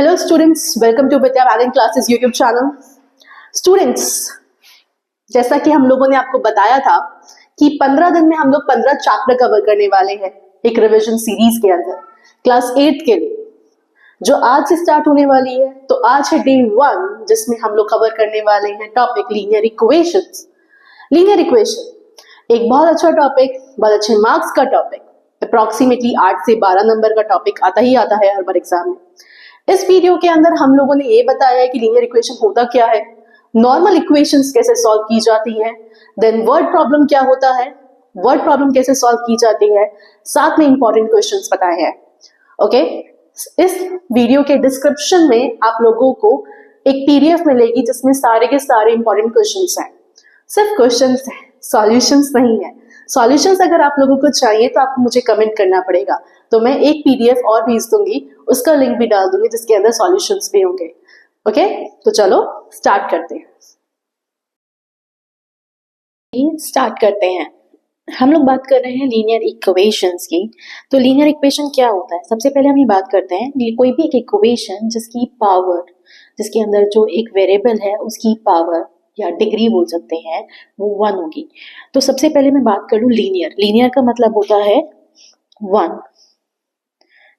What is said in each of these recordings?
Hello students, welcome to Vidya wagon classes YouTube channel. Students, जैसा कि हम लोगों ने आपको बताया था कि 15 दिन में हम लोग 15 चैप्टर कवर करने वाले हैं एक रिवीजन सीरीज के अंदर क्लास 8 के लिए, जो आज से स्टार्ट होने वाली है। तो आज है डे 1, जिसमें हम लोग कवर करने वाले हैं topic linear equations. Linear equation एक बहुत अच्छा टॉपिक, बहुत अच्छे मार्क्स का टॉपिक, अप्रोक्सीमेटली 8 से 12 नंबर का टॉपिक आता ही आता है हर बार एग्जाम में। इस वीडियो के अंदर हम लोगों ने ये बताया है कि लीनियर इक्वेशन होता क्या है, नॉर्मल इक्वेशंस कैसे सॉल्व की जाती है, देन वर्ड प्रॉब्लम क्या होता है, वर्ड प्रॉब्लम कैसे सॉल्व की जाती है, साथ में इंपॉर्टेंट क्वेश्चंस बताए हैं। ओके, इस वीडियो के डिस्क्रिप्शन में आप लोगों को एक पीडीएफ मिलेगी जिसमें सारे के सारे इंपॉर्टेंट क्वेश्चंस हैं। सिर्फ क्वेश्चंस हैं, सॉल्यूशंस नहीं है। सॉल्यूशंस अगर आप लोगों को चाहिए तो आपको मुझे कमेंट करना पड़ेगा, तो मैं एक पीडीएफ और भेज दूंगी, उसका लिंक भी डाल दूंगी जिसके अंदर सॉल्यूशंस भी होंगे। ओके, तो चलो स्टार्ट करते हैं। हम लोग बात कर रहे हैं लीनियर इक्वेशंस की। तो लीनियर इक्वेशन क्या होता है, सबसे पहले हम ये बात करते हैं कोई भी एक इक्वेशन जिसकी पावर, जिसके अंदर जो एक वेरिएबल है उसकी पावर या डिग्री बोल सकते हैं, वो 1 होगी। तो सबसे पहले मैं बात करूं लीनियर। लीनियर का मतलब होता है 1,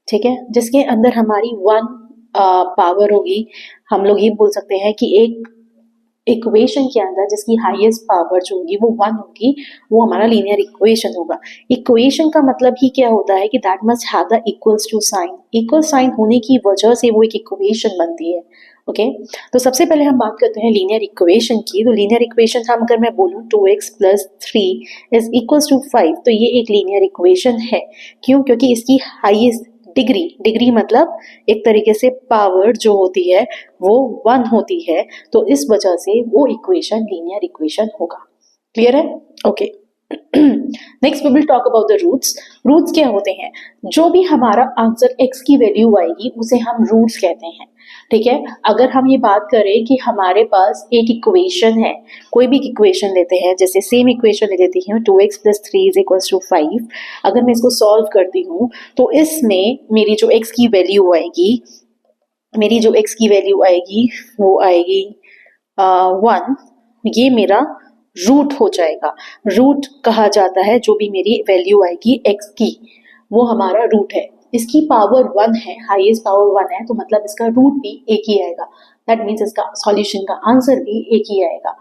ठीक है, जिसके अंदर हमारी 1 पावर होगी। हम लोग ये बोल सकते हैं कि एक इक्वेशन के अंदर जिसकी हाईएस्ट पावर जो होगी वो 1 होगी, वो हमारा लीनियर इक्वेशन होगा। इक्वेशन का मतलब ही क्या होता है कि that must have the equals to sign. Equal sign होने की वजह से वो एक इक्वेशन बनती है। ओके, तो सबसे पहले हम बात करते हैं लीनियर इक्वेशन की। तो लीनियर इक्वेशन हम अगर मैं बोलूँ 2x + 3 इज इक्वल्स टू 5, तो ये एक लीनियर इक्वेशन है। क्यों? क्योंकि इसकी हाईएस्ट डिग्री मतलब एक तरीके से पावर जो होती है वो 1 होती है, तो इस वजह से वो इक्वेशन लीनियर इक्वेशन होगा। क्लियर है? Okay, next we will talk about the roots. Roots क्या होते हैं? जो भी हमारा आंसर x की वैल्यू आएगी उसे हम रूट्स कहते हैं। ठीक है, अगर हम ये बात करें कि हमारे पास एक इक्वेशन है, कोई भी इक्वेशन लेते हैं, जैसे सेम इक्वेशन ले लेती हूँ 2x + 3 = 5। अगर मैं इसको सॉल्व करती हूँ तो इसमें मेरी जो x की वैल्यू आएगी वो आएगी 1। ये मेरा रूट हो जाएगा। रूट कहा जाता है जो भी मेरी वैल्यू आएगी x की, वो हमारा रूट है। इसकी पावर 1 है, हाईएस्ट पावर 1 है, तो मतलब इसका रूट भी एक ही आएगा। दैट मीन्स इसका सॉल्यूशन का आंसर भी एक ही आएगा।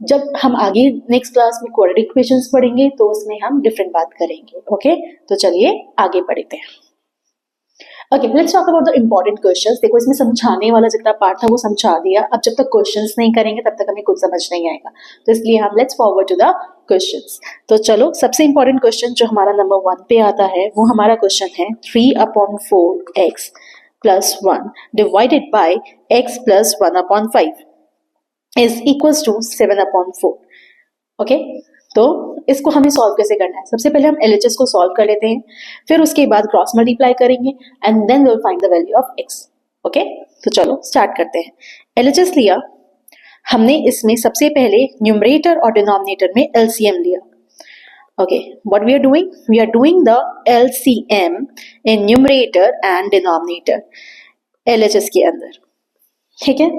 जब हम आगे नेक्स्ट क्लास में क्वाड्रेटिक इक्वेशंस पढ़ेंगे तो उसमें हम डिफरेंट बात करेंगे। ओके, तो चलिए आगे बढ़ते हैं। Okay, let's talk about the important questions. देखो, इसमें समझाने वाला जितना पार्ट था वो समझा दिया। अब जब तक क्वेश्चंस नहीं करेंगे तब तक हमें कुछ समझ नहीं आएगा, तो इसलिए हम let's forward to the questions. तो चलो, सबसे इंपॉर्टेंट क्वेश्चन जो हमारा नंबर 1 पे आता है वो हमारा क्वेश्चन है 3/4x + 1 divided by x + 1/5 is equals to 7/4। Okay, तो इसको हमें सॉल्व कैसे करना है? सबसे पहले हम LHS को सॉल्व कर लेते हैं, फिर उसके बाद क्रॉस मल्टीप्लाई करेंगे and then will find the value of x। Okay, तो चलो स्टार्ट करते हैं। LHS लिया हमने, इसमें सबसे पहले न्यूमरेटर और डिनोमिनेटर में LCM लिया। Okay, what we are doing the LCM in numerator and denominator LHS के अंदर। ठीक है,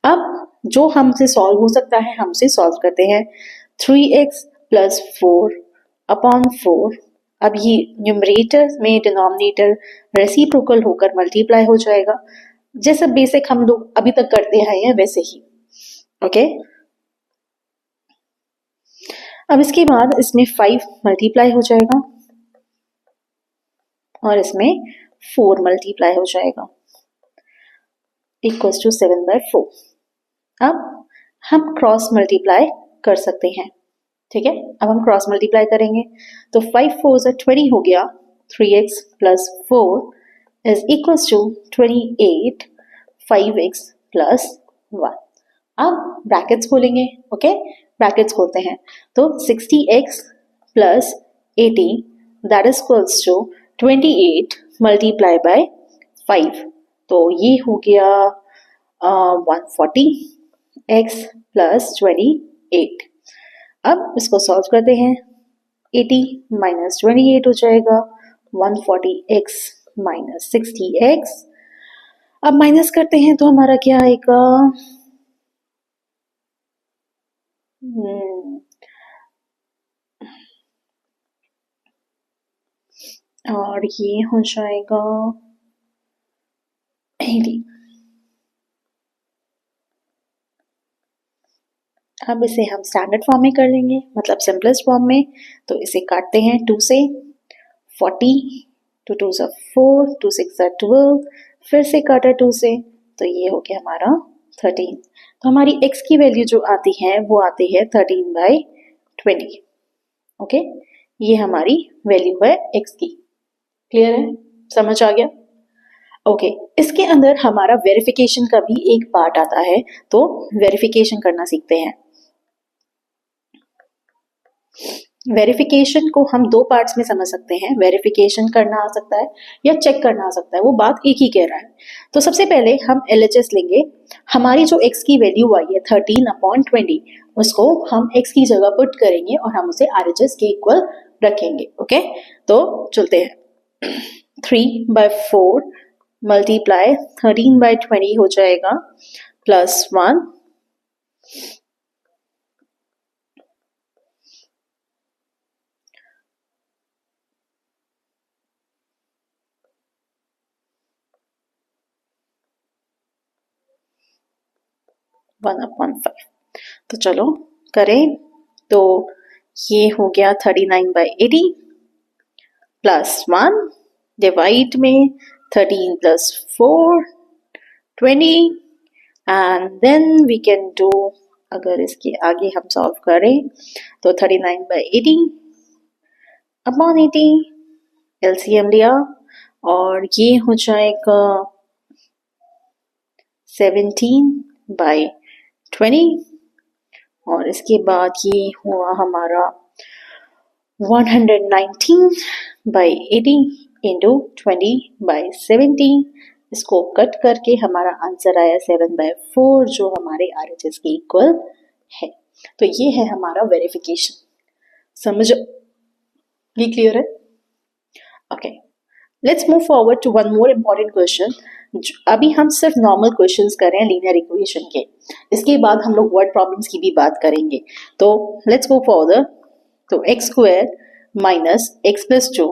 अब जो हमसे सॉल्व हो सकता है हमसे सॉल्व करते हैं। 3x + 4/4। अब ये न्यूमरेटर में डिनोमिनेटर रेसिप्रोकल होकर मल्टीप्लाई हो जाएगा, जैसे बेसिक हम लोग अभी तक करते आए हैं वैसे ही। ओके, अब इसके बाद इसमें 5 मल्टीप्लाई हो जाएगा और इसमें 4 मल्टीप्लाई हो जाएगा, इक्वल्स टू 7/4। अब हम क्रॉस मल्टीप्लाई कर सकते हैं। ठीक है, अब हम क्रॉस मल्टीप्लाई करेंगे तो 5 4 20 हो गया। 3x + 4 is equals to 28 5x + 1। अब ब्रैकेट्स खोलेंगे। ओके, ब्रैकेट्स खोलते हैं तो 60x + 80 that is equals to 28 multiply by 5, तो ये हो गया 140x + 28। अब इसको सॉल्व करते हैं। 80 - 28 हो जाएगा 140x - 60x अब माइनस करते हैं तो हमारा क्या आएगा, और ये हो जाएगा 80। अब इसे हम स्टैंडर्ड फॉर्म में कर लेंगे, मतलब सिंपलेस्ट फॉर्म में। तो इसे काटते हैं 2 से, 40, 2 2 सा 4, 2 6 सा 12, फिर से काटा 2 से, तो ये हो गया हमारा 13। तो हमारी x की वैल्यू जो आती है वो आती है 13/20। ओके, ये हमारी वैल्यू है x की। क्लियर है, समझ आ गया? ओके, इसके अंदर हमारा वेरिफिकेशन का भी एक पार्ट आता है, तो वेरिफिकेशन करना सीखते हैं। वेरिफिकेशन को हम दो पार्ट्स में समझ सकते हैं, वेरिफिकेशन करना आ सकता है या चेक करना आ सकता है, वो बात एक ही कह रहा है। तो सबसे पहले हम LHS लेंगे। हमारी जो x की वैल्यू आई है 13/20, उसको हम x की जगह पुट करेंगे और हम उसे RHS के इक्वल रखेंगे। ओके, तो चलते हैं। 3/4 मल्टीप्लाई 13/20 हो जाएगा, +1 1/5। तो चलो करें, तो ये हो गया 39/80 +1 डिवाइड में 13 + 4 20 and then we can do, अगर इसके आगे हम सॉल्व करें तो 39/80 अपॉन 80 LCM लिया और ये हो जाएगा 17/20 और इसके बाद ये हुआ हमारा 119/80 इंटू 20/17। इसको कट करके हमारा आंसर आया 7/4, जो हमारे RHS के इक्वल है। तो ये है हमारा वेरिफिकेशन। समझ, ये क्लियर है? Okay, let's move forward to one more important question. अभी हम सिर्फ नॉर्मल क्वेश्चंस कर रहे हैं लीनियर इक्वेशन के, इसके बाद हम लोग वर्ड प्रॉब्लम्स की भी बात करेंगे। तो लेट्स गो फॉरदर। तो x² minus x plus 2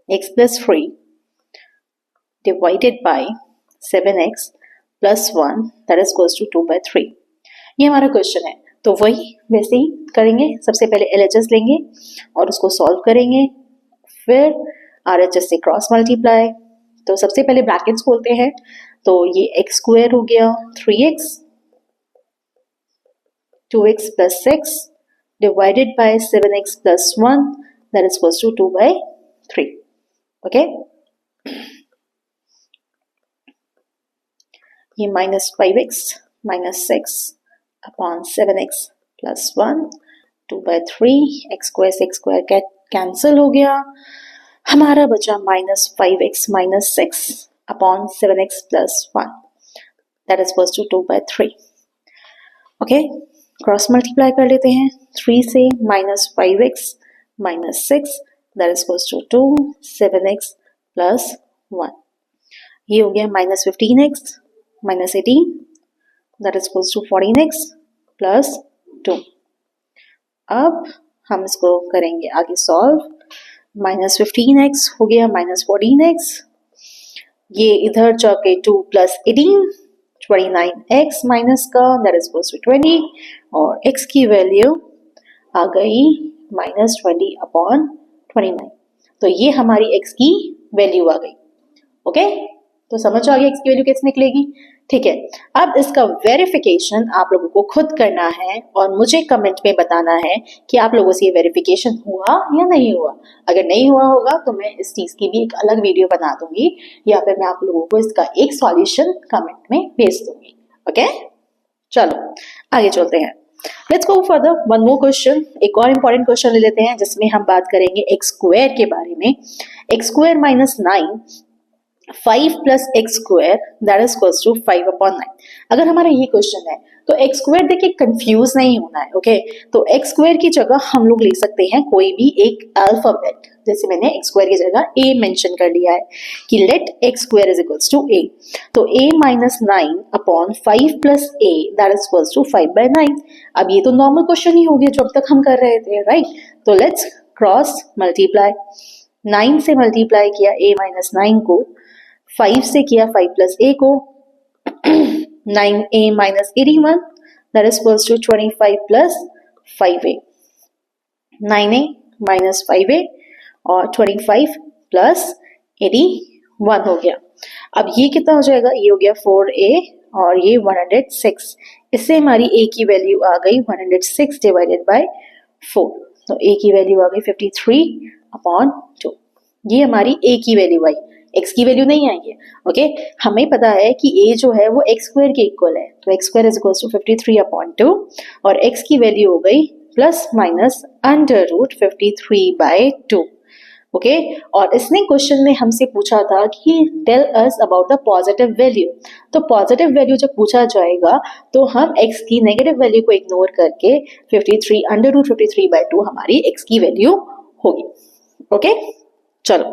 x plus 3 divided by 7x plus 1 that is equals to 2/3। ये हमारा क्वेश्चन है। तो वही वैसे ही करेंगे, सबसे पहले LHS लेंगे और उसको सॉल्व करेंगे, फिर RHS से क्रॉस मल्टीप्लाई। तो सबसे पहले ब्रैकेट्स खोलते हैं, तो ये x² हो गया 3x 2x plus 6 divided by 7x plus 1 that is equals to 2/3। okay, ये -5x minus 6 upon 7x plus 1 2/3, x² cancel हो गया, हमारा बचा -5x minus 6 upon 7x plus 1 that is equals to 2/3। Okay, cross multiply कर लेते हैं, 3 से -5x minus 6 that is equals to 2, 7x plus 1। ये हो गया -15x minus 18 that is equals to 14x plus 2। अब हम इसको करेंगे आगे सॉल्व, -15x हो गया -14x, ये इधर जाके 2 plus 18 29x माइनस का that is equals to 20 और x की वैल्यू आ गई -20/29। तो ये हमारी x की वैल्यू आ गई। ओके, तो समझ आ गया x की वैल्यू कैसे निकलेगी। ठीक है, अब इसका वेरिफिकेशन आप लोगों को खुद करना है और मुझे कमेंट में बताना है कि आप लोगों से ये वेरिफिकेशन हुआ या नहीं हुआ। अगर नहीं हुआ होगा तो मैं इस चीज की भी एक अलग वीडियो बना दूंगी या फिर मैं आप लोगों को इसका एक सॉल्यूशन कमेंट में भेज दूंगी। ओके, चलो आगे चलते हैं। Let's go further, one more question, एक और इंपॉर्टेंट क्वेश्चन ले लेते हैं जिसमें हम बात करेंगे x² के बारे में। x² -9 5 plus x square that is equals to 5/9। अगर हमारा ये क्वेश्चन है तो एक्स स्क्वायर देखिए कंफ्यूज नहीं होना है, ओके। तो एक्स स्क्वायर की जगह हम लोग ले सकते हैं कोई भी एक अल्फाबेट, जैसे मैंने एक्स स्क्वायर की जगह ए मेंशन कर लिया है कि let x square is equals to A. तो a minus 9 upon 5 plus A that is equals to 5/9। अब ये तो नॉर्मल क्वेश्चन ही हो गया जो अब तक हम कर रहे थे, राइट। तो लेट्स क्रॉस मल्टीप्लाई, 9 से मल्टीप्लाई किया a माइनस 9 को, 5 से किया 5 प्लस ए को, 9a minus 81 that is equals to 25 plus 5a, 9a minus 5a और 25 प्लस 81 हो गया। अब ये कितना हो जाएगा, ये हो गया 4a और ये 106। इससे हमारी a की वैल्यू आ गई 106 डिवाइडेड बाय 4। तो a की वैल्यू आ गई 53/2। ये हमारी a की वैल्यू आई, x की वैल्यू नहीं आई है, ओके। हमें पता है कि a जो है वो x स्क्वायर के इक्वल है, तो x square is equals to 53/2 और x की वैल्यू हो गई plus minus under root 53/2, okay. और इसने क्वेश्चन में हमसे पूछा था कि tell us about the positive value. तो पॉजिटिव वैल्यू जब पूछा जाएगा तो हम x की नेगेटिव वैल्यू को इग्नोर करके 53 अंडर रूट 53/2 हमारी x की वैल्यू होगी, ओके। चलो,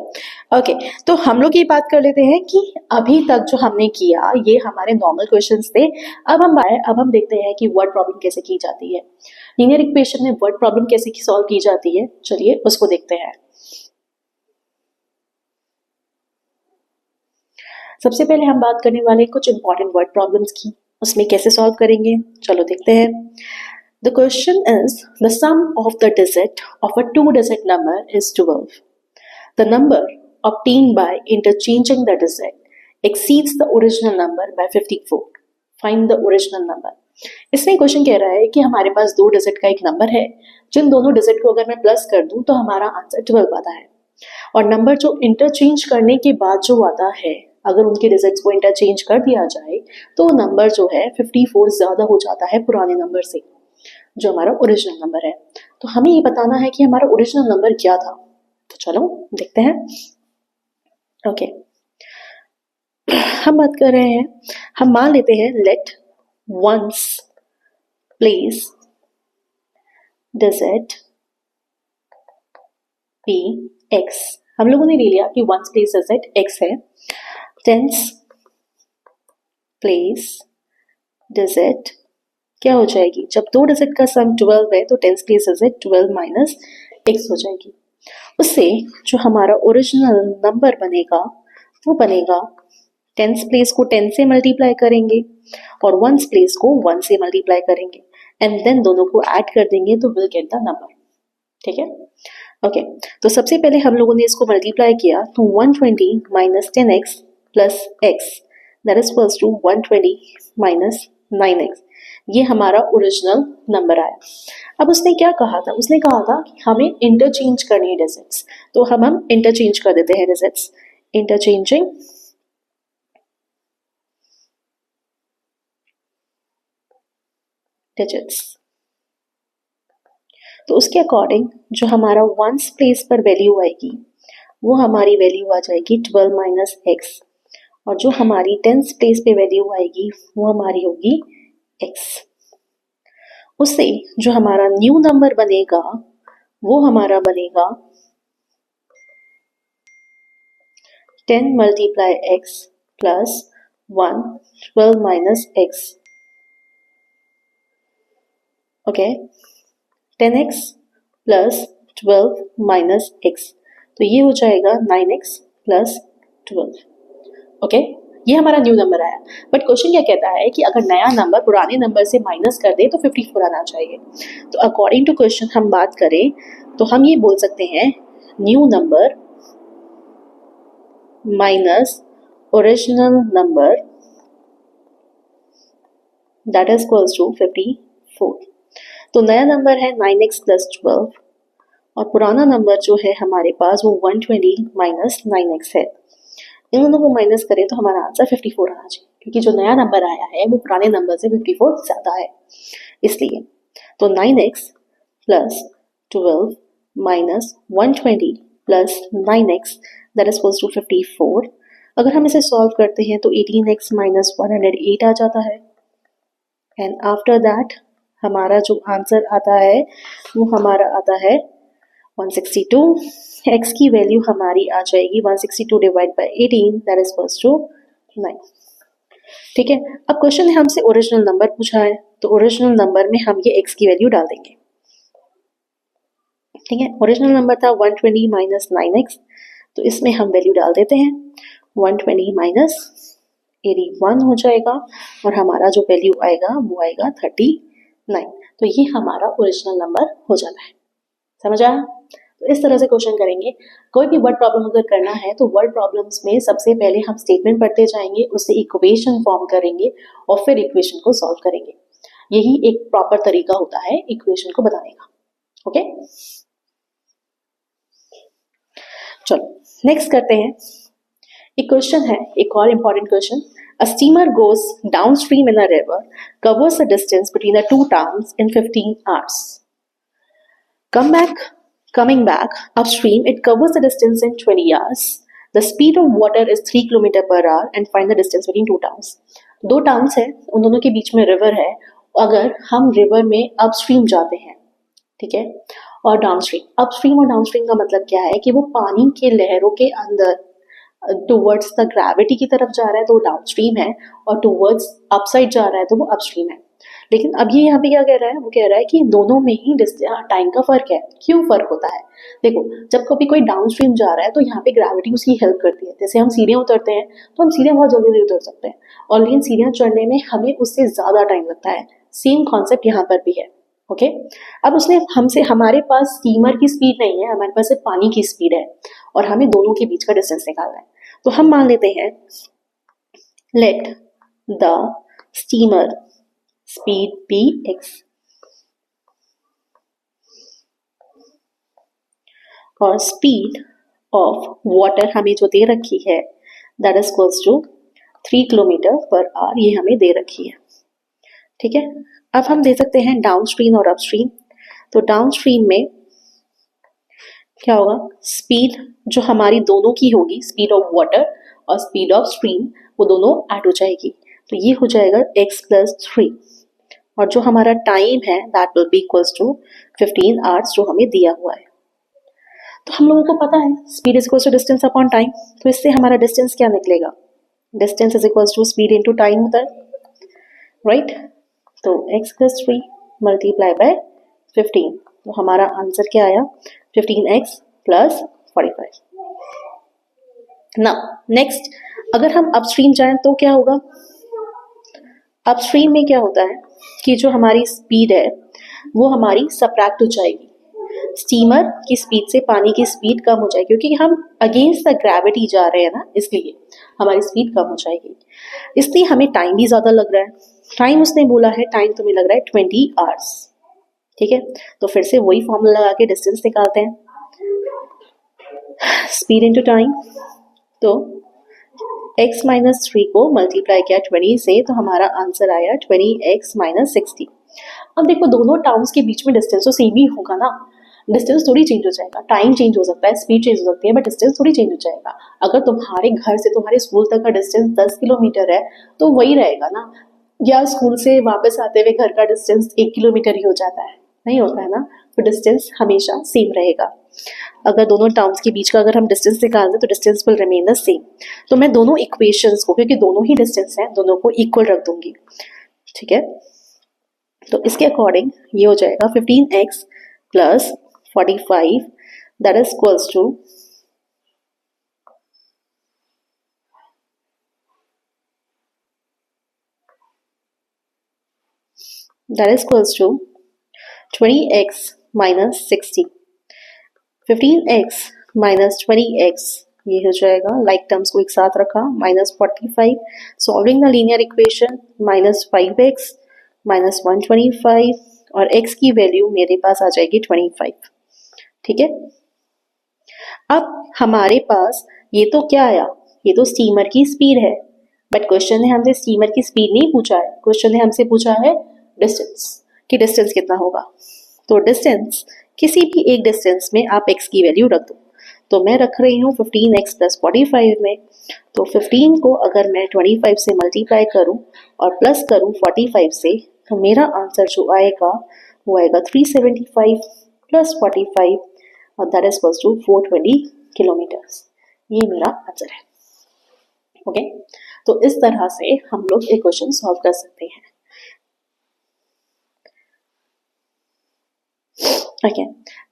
ओके। तो हम लोग ये बात कर लेते हैं कि अभी तक जो हमने किया ये हमारे नॉर्मल क्वेश्चंस थे। अब हम देखते हैं कि वर्ड प्रॉब्लम कैसे की जाती है, लीनियर इक्वेशन में वर्ड प्रॉब्लम कैसे सॉल्व की जाती है। चलिए उसको देखते हैं। सबसे पहले हम बात करने वाले हैं कुछ इंपॉर्टेंट वर्ड प्रॉब्लम्स की, उसमें कैसे सॉल्व करेंगे, चलो देखते हैं। The question is the sum of the digit of a 2-digit number is 12. The number obtained by interchanging the digit exceeds the original number by 54. Find the original number. इसमें question कह रहा है कि हमारे पास 2 डिजिट का एक number है, जिन दोनों डिजिट को अगर मैं प्लस कर दूं तो हमारा आंसर 12 आता है। और नंबर जो इंटरचेंज करने के बाद जो आता है, अगर उनके डिजिट्स को इंटरचेंज कर दिया जाए तो नंबर जो है 54 ज्यादा हो जाता है पुराने नंबर से, जो हमारा ओरिजिनल नंबर है। तो हमें ये बताना है कि हमारा ओरिजिनल नंबर क्या था। तो चलो देखते हैं, ओके। हम बात कर रहे हैं, हम मान लेते हैं let once place digit be x. हम लोगों ने ले लिया कि वंस प्लेस डिजिट एक्स है। टेंस प्लेस डिजिट क्या हो जाएगी, जब 2 डिजिट का सम 12 है तो tense place digit 12 minus x हो जाएगी। उससे जो हमारा ओरिजिनल नंबर बनेगा वो बनेगा, टेंस प्लेस को 10 से मल्टीप्लाई करेंगे और वंस प्लेस को 1 से मल्टीप्लाई करेंगे एंड देन दोनों को ऐड कर देंगे तो विल गेट द नंबर, ठीक है, ओके। तो सबसे पहले हम लोगों ने इसको मल्टीप्लाई किया तो 120 minus 10x plus x that is equals to 120 minus 9x। ये हमारा ओरिजिनल नंबर आया। अब उसने क्या कहा था, उसने कहा था कि हमें इंटरचेंज करनी है डिजिट्स, तो हम इंटरचेंज कर देते हैं डिजिट्स, इंटरचेंजिंग डिजिट्स। तो उसके अकॉर्डिंग जो हमारा वंस प्लेस पर वैल्यू आएगी वो हमारी वैल्यू आ जाएगी 12 माइनस एक्स, और जो हमारी टेंस प्लेस पे वैल्यू आएगी वो हमारी होगी x। उससे जो हमारा न्यू नंबर बनेगा वो हमारा बनेगा 10 multiply x plus 1 12 minus x, okay, 10x plus 12 minus x, तो ये हो जाएगा 9x प्लस 12, ओके। ये हमारा न्यू नंबर आया। बट क्वेश्चन क्या कहता है कि अगर नया नंबर पुराने नंबर से माइनस कर दे तो 54 आना चाहिए। तो अकॉर्डिंग टू क्वेश्चन हम बात करें तो हम ये बोल सकते हैं new number minus original number that is equals to 54। तो नया नंबर है 9x प्लस 12 और पुराना नंबर जो है हमारे पास वो 120 माइनस 9x है। इन दोनों को माइनस करें तो हमारा आंसर 54 आना चाहिए, क्योंकि जो नया नंबर आया है वो पुराने नंबर से 54 ज्यादा है, इसलिए। तो 9x plus 12 minus 120 plus 9x that is equals to 54। अगर हम इसे सॉल्व करते हैं तो 18x माइनस 108 आ जाता है। एंड आफ्टर दैट हमारा जो आंसर आता है वो हमारा आता है 162। x की वैल्यू हमारी आ जाएगी 162 divide by 18, that is equals to 9। ठीक है, अब क्वेश्चन ने हमसे ओरिजिनल नंबर पूछा है, तो ओरिजिनल नंबर में हम ये x की वैल्यू डाल देंगे। ठीक है, ओरिजिनल नंबर था 120 माइनस 9x, तो इसमें हम वैल्यू डाल देते हैं 120 माइनस 81 हो जाएगा, और हमारा जो वैल्यू आएगा वो आएगा 39। तो ये हमारा ओरिजिनल नंबर हो जाता है। समझ आया? तो इस तरह से क्वेश्चन करेंगे। कोई भी वर्ड प्रॉब्लम अगर करना है तो वर्ड प्रॉब्लम्स में सबसे पहले हम स्टेटमेंट पढ़ते जाएंगे, उससे इक्वेशन फॉर्म करेंगे और फिर इक्वेशन को सॉल्व करेंगे। यही एक प्रॉपर तरीका होता है इक्वेशन को बताने का। ओके, चलो नेक्स्ट करते हैं। एक क्वेश्चन है, एक और important question. A steamer goes downstream in a river, covers the distance between the two towns in 15 hours. Coming back upstream, it covers the distance in 20 hours. The speed of water is 3 km per hour and find the distance between two towns. दो towns है, उन दोनों के बीच में river है। अगर हम river में अपस्ट्रीम जाते हैं, ठीक है, और डाउनस्ट्रीम, अपस्ट्रीम और डाउनस्ट्रीम का मतलब क्या है कि वो पानी के लहरों के अंदर टूवर्ड्स द ग्रेविटी की तरफ जा रहा है तो वो डाउनस्ट्रीम है, और टूवर्ड्स अपसाइड जा रहा है तो वो अपस्ट्रीम है। लेकिन अब ये यहाँ पे क्या कह रहा है, वो कह रहा है कि दोनों में ही टाइम का फर्क है। क्यों फर्क होता है? देखो, जब कभी कोई डाउनस्ट्रीम जा रहा है तो यहाँ पे ग्रेविटी उसकी हेल्प करती है। जैसे हम सीढ़ियाँ उतरते हैं तो हम सीढ़ियाँ बहुत जल्दी उतर सकते हैं, और लेकिन सीढ़ियाँ चढ़ने में हमें उससे ज़्यादा टाइम लगता है। सेम कॉन्सेप्ट यहाँ पर भी है। ओके, अब उसने हमसे, हमारे पास स्टीमर की स्पीड नहीं है, हमारे पास सिर्फ पानी की स्पीड है, और हमें दोनों के बीच का डिस्टेंस निकालना है। तो हम मान लेते हैं let the steamer speed be x, और स्पीड ऑफ वाटर हमें जो दे रखी है that is equals to 3 kilometre per hour, ये हमें दे रखी है। ठीक है, अब हम दे सकते हैं डाउनस्ट्रीम और अपस्ट्रीम। तो डाउनस्ट्रीम में क्या होगा, स्पीड जो हमारी दोनों की होगी, स्पीड ऑफ वाटर और स्पीड ऑफ स्ट्रीम, वो दोनों ऐड हो जाएगी, तो ये हो जाएगा x प्लस 3, और जो हमारा टाइम है that will be equals to 15 hours जो हमें दिया हुआ है। तो हम लोगों को पता है speed is equals to distance upon time, तो इससे हमारा डिस्टेंस क्या निकलेगा, distance is equals to speed into time होता है, राइट। तो x प्लस 3 मल्टीप्लाई बाय 15, तो हमारा आंसर क्या आया, 15x प्लस 45। ना नेक्स्ट, अगर हम अपस्ट्रीम जाएं तो क्या होगा, अपस्ट्रीम में क्या होता है कि जो हमारी स्पीड है वो हमारी सब्ट्रैक्ट हो जाएगी। स्टीमर की स्पीड से पानी की स्पीड कम हो जाएगी, क्योंकि हम अगेंस्ट द ग्रेविटी जा रहे हैं ना, इसलिए हमारी स्पीड कम हो जाएगी। इसलिए हमें टाइम भी ज़्यादा लग रहा है। टाइम उसने बोला है, टाइम तुम्हें लग रहा है 20 आवर्स। ठीक है, तो फिर से वही फॉर्मूला लगा के डिस्टेंस निकालते हैं, स्पीड इनटू टाइम। तो x माइनस 3 को मल्टीप्लाई किया 20 से, तो हमारा आंसर आया 20x माइनस 60। अब देखो, दोनों टाउन्स के बीच में डिस्टेंस तो सेम ही होगा ना, डिस्टेंस थोड़ी चेंज हो जाएगा। टाइम चेंज हो सकता है, स्पीड चेंज हो सकती है, बट डिस्टेंस थोड़ी चेंज हो जाएगा। अगर तुम्हारे घर से तुम्हारे स्कूल तक का डिस्टेंस 10 किलोमीटर है तो वही रहेगा ना, या स्कूल से वापस आते हुए घर का डिस्टेंस 1 किलोमीटर ही हो जाता है, नहीं होता है ना, तो डिस्टेंस हमेशा सेम रहेगा। अगर दोनों टाउन्स के बीच का अगर हम डिस्टेंस निकाल दें तो distance will remain the same. तो मैं दोनों इक्वेशंस को, क्योंकि दोनों ही डिस्टेंस हैं, दोनों को इक्वल रख दूंगी। ठीक है, तो इसके अकॉर्डिंग ये हो जाएगा 15x plus 45, that is equals to that is equals to 20x minus 60। 15x minus 20x ये हो जाएगा, लाइक टर्म्स को एक साथ रखा, minus 45, solving the linear equation, minus 5x minus 125, और x की वैल्यू मेरे पास आ जाएगी 25। ठीक है, अब हमारे पास ये तो क्या आया, ये तो स्टीमर की स्पीड है, बट क्वेश्चन ने हमसे स्टीमर की स्पीड नहीं पूछा है, क्वेश्चन ने हमसे पूछा है डिस्टेंस, कि डिस्टेंस कितना होगा। तो डिस्टेंस, किसी भी एक डिस्टेंस में आप x की वैल्यू रख दो। तो मैं रख रही हूँ 15x प्लस 45 में। तो 15 को अगर मैं 25 से मल्टीप्लाई करूँ और प्लस करूँ 45 से, तो मेरा आंसर जो आएगा वो आएगा 375 प्लस 45 और that is equals to 420 kilometres. ये मेरा आंसर है। ओके, तो इस तरह से हम लोग एक क्वेश्चन सॉल्व कर सकते हैं। ओके,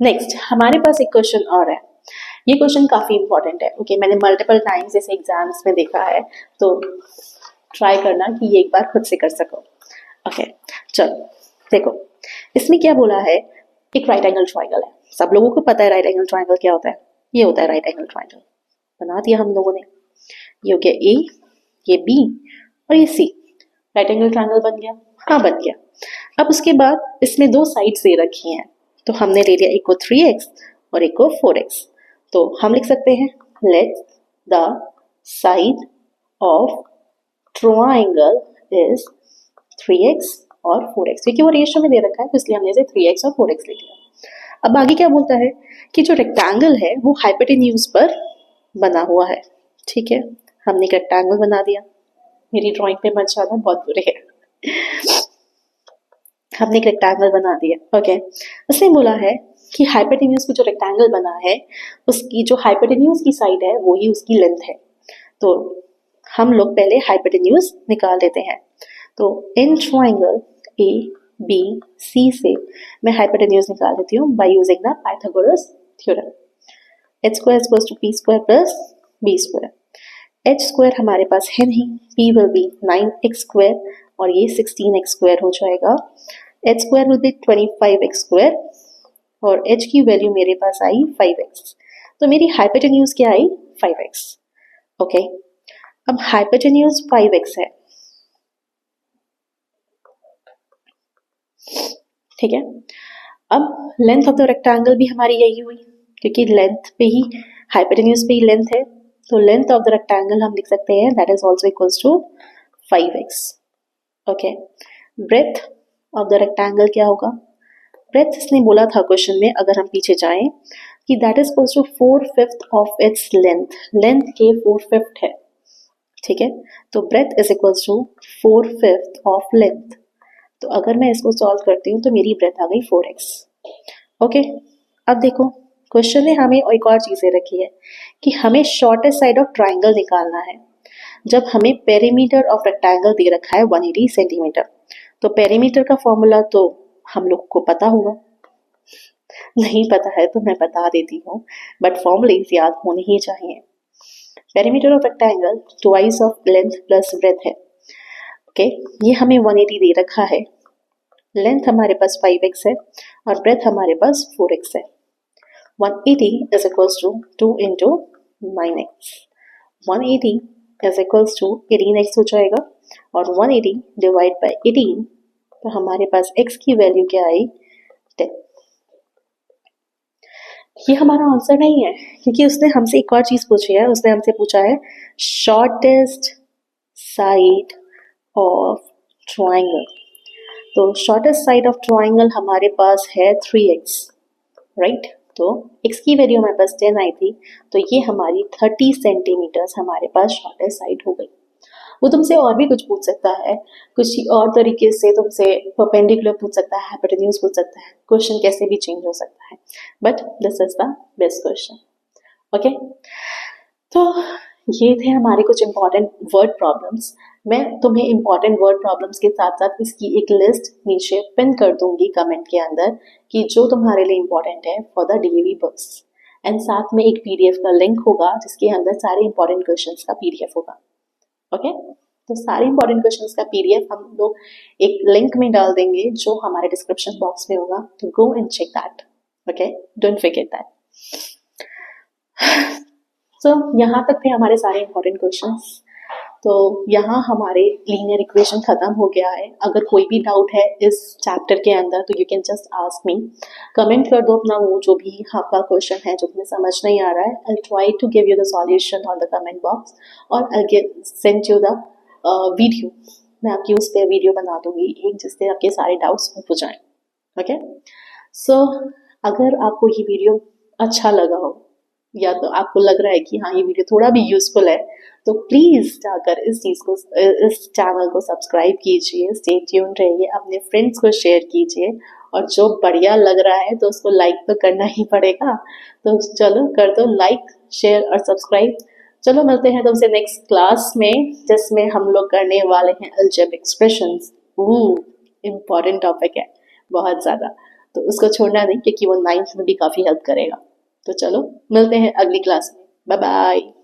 नेक्स्ट हमारे पास एक क्वेश्चन और है। ये क्वेश्चन काफी इंपॉर्टेंट है। ओके, मैंने मल्टीपल टाइम्स इसे एग्जाम्स में देखा है, तो ट्राई करना कि ये एक बार खुद से कर सको। ओके, चलो देखो, इसमें क्या बोला है, एक राइट एंगल ट्राइंगल है। सब लोगों को पता है राइट एंगल ट्राइंगल क्या होता है। ये होता है राइट एंगल ट्राइंगल, बना दिया हम लोगों ने। ये हो गया ए, ये बी और ये सी। राइट एंगल ट्राइंगल बन गया। हाँ, बन गया। अब उसके बाद इसमें दो साइड्स दे रखी हैं, तो हमने ले लिया एक को 3x और एक को 4x। तो हम लिख सकते हैं let the side of triangle is 3x और 4x, क्योंकि वो रेशियो में दे रखा है तो इसलिए हमने इसे 3x और 4x लिख लिया। अब आगे क्या बोलता है कि जो रेक्टेंगल है वो हाइपोटेन्यूज पर बना हुआ है। ठीक है, हमने एक रेक्टेंगल बना दिया। मेरी ड्राइंग पे मत जाना, बहुत बुरे है। हमने एक रेक्टेंगल बना दिया। ओके, उसने बोला है कि हाइपोटेन्यूज की जो रेक्टेंगल बना है उसकी जो हाइपोटेन्यूज की साइड है वो ही उसकी लेंथ है। तो हम लोग पहले हाइपोटेन्यूज निकाल लेते हैं। तो in triangle A B C से मैं हाइपोटेन्यूज निकाल लेती हूँ by using the Pythagoras theorem. h square equals to p square plus b square. h square हमारे पास है नहीं, p will be 9x square और ये 16x स्क्वायर हो जाएगा। h square will be 25x square और h की वैल्यू मेरे पास आई 5x। तो मेरी हाइपोटेन्यूज क्या आई 5x। ओके, अब हाइपोटेन्यूज 5x है। ठीक है, अब लेंथ ऑफ द रेक्टेंगल भी हमारी यही हुई, क्योंकि लेंथ पे ही हाइपोटेन्यूज पे ही लेंथ है। तो लेंथ ऑफ द रेक्टेंगल हम लिख सकते हैं that is also equals to 5x। Okay, breadth of the rectangle क्या होगा? ब्रेथ इसने बोला था क्वेश्चन में, अगर हम पीछे जाएं, कि that is equals to 4/5 of its length. Length के 4/5 है। ठीक है, तो breadth is equals to 4/5 of length. तो अगर मैं इसको सॉल्व करती हूँ तो मेरी ब्रेथ आ गई 4x। ओके, अब देखो क्वेश्चन ने हमें एक और चीज़ें रखी है कि हमें शॉर्टेस्ट साइड ऑफ ट्राइंगल निकालना है। जब हमें पेरीमीटर ऑफ रेक्टेंगल दे रखा है 180 सेंटीमीटर, तो पेरीमीटर का फॉर्मूला तो हम लोग को पता होगा। नहीं पता है तो मैं बता देती हूँ, बट फॉर्मूलेज याद होने ही चाहिए। Perimeter of rectangle twice of length plus breadth है। ओके, ये हमें 180 दे रखा है। लेंथ हमारे पास 5x है और ब्रेथ हमारे पास 4x है। 180 is equals to 2 into 9x। 180 is equals to 18x हो जाएगा और 180 डिवाइड बाय 18, तो हमारे पास x की वैल्यू क्या आई 10। ये हमारा आंसर नहीं है, क्योंकि उसने हमसे एक और चीज पूछी है। उसने हमसे पूछा है शॉर्टेस्ट साइड ऑफ ट्राइंगल। तो शॉर्टेस्ट साइड ऑफ ट्राइंगल हमारे पास है 3x, राइट। तो x की वैल्यू हमारे पास 10 आई थी, तो ये हमारी 30 सेंटीमीटर्स हमारे पास शॉर्टेस्ट साइड हो गई। वो तुमसे और भी कुछ पूछ सकता है, कुछ और तरीके से तुमसे परपेंडिकुलर पूछ सकता है, हाइपोटेन्यूज पूछ सकता है, क्वेश्चन कैसे भी चेंज हो सकता है, but this is the best question. Okay, तो ये थे हमारे कुछ इंपॉर्टेंट वर्ड प्रॉब्लम्स। मैं तुम्हें इंपॉर्टेंट वर्ड प्रॉब्लम्स के साथ साथ इसकी एक लिस्ट नीचे पिन कर दूंगी कमेंट के अंदर, कि जो तुम्हारे लिए इंपॉर्टेंट है for the DAV books. And साथ में एक पीडीएफ का लिंक होगा जिसके अंदर सारे इंपॉर्टेंट क्वेश्चंस का पीडीएफ होगा। ओके, तो सारे इंपॉर्टेंट क्वेश्चंस का पीडीएफ हम लोग एक लिंक में डाल देंगे जो हमारे डिस्क्रिप्शन बॉक्स में होगा, तो go and check that. Okay, don't forget that. So यहाँ तक थे हमारे सारे इंपॉर्टेंट क्वेश्चंस। तो यहाँ हमारे लीनियर इक्वेशन खत्म हो गया है। अगर कोई भी डाउट है इस चैप्टर के अंदर तो you can just ask me, comment कर दो अपना वो जो भी आपका क्वेश्चन है जो तुम्हें समझ नहीं आ रहा है। I try to give you the solution on the comment box और I send you the video. मैं आपकी उस पर वीडियो बना दूंगी एक, जिससे आपके सारे डाउट्स हो जाएं। ओके, सो अगर आपको ये वीडियो अच्छा लगा हो, या तो आपको लग रहा है कि हाँ ये वीडियो थोड़ा भी यूजफुल है, तो प्लीज जाकर इस चीज को, इस चैनल को सब्सक्राइब कीजिए, स्टे ट्यून रहिए, अपने फ्रेंड्स को शेयर कीजिए, और जो बढ़िया लग रहा है तो उसको लाइक तो करना ही पड़ेगा। तो चलो कर दो लाइक, शेयर और सब्सक्राइब। चलो मिलते हैं तुमसे नेक्स्ट क्लास में, जिसमें हम लोग करने वाले हैं अलजेब्रिक एक्सप्रेशंस। इम्पॉर्टेंट टॉपिक है बहुत ज़्यादा, तो उसको छोड़ना नहीं, क्योंकि वो 9th में भी काफ़ी हेल्प करेगा। तो चलो मिलते हैं अगली क्लास में। Bye bye.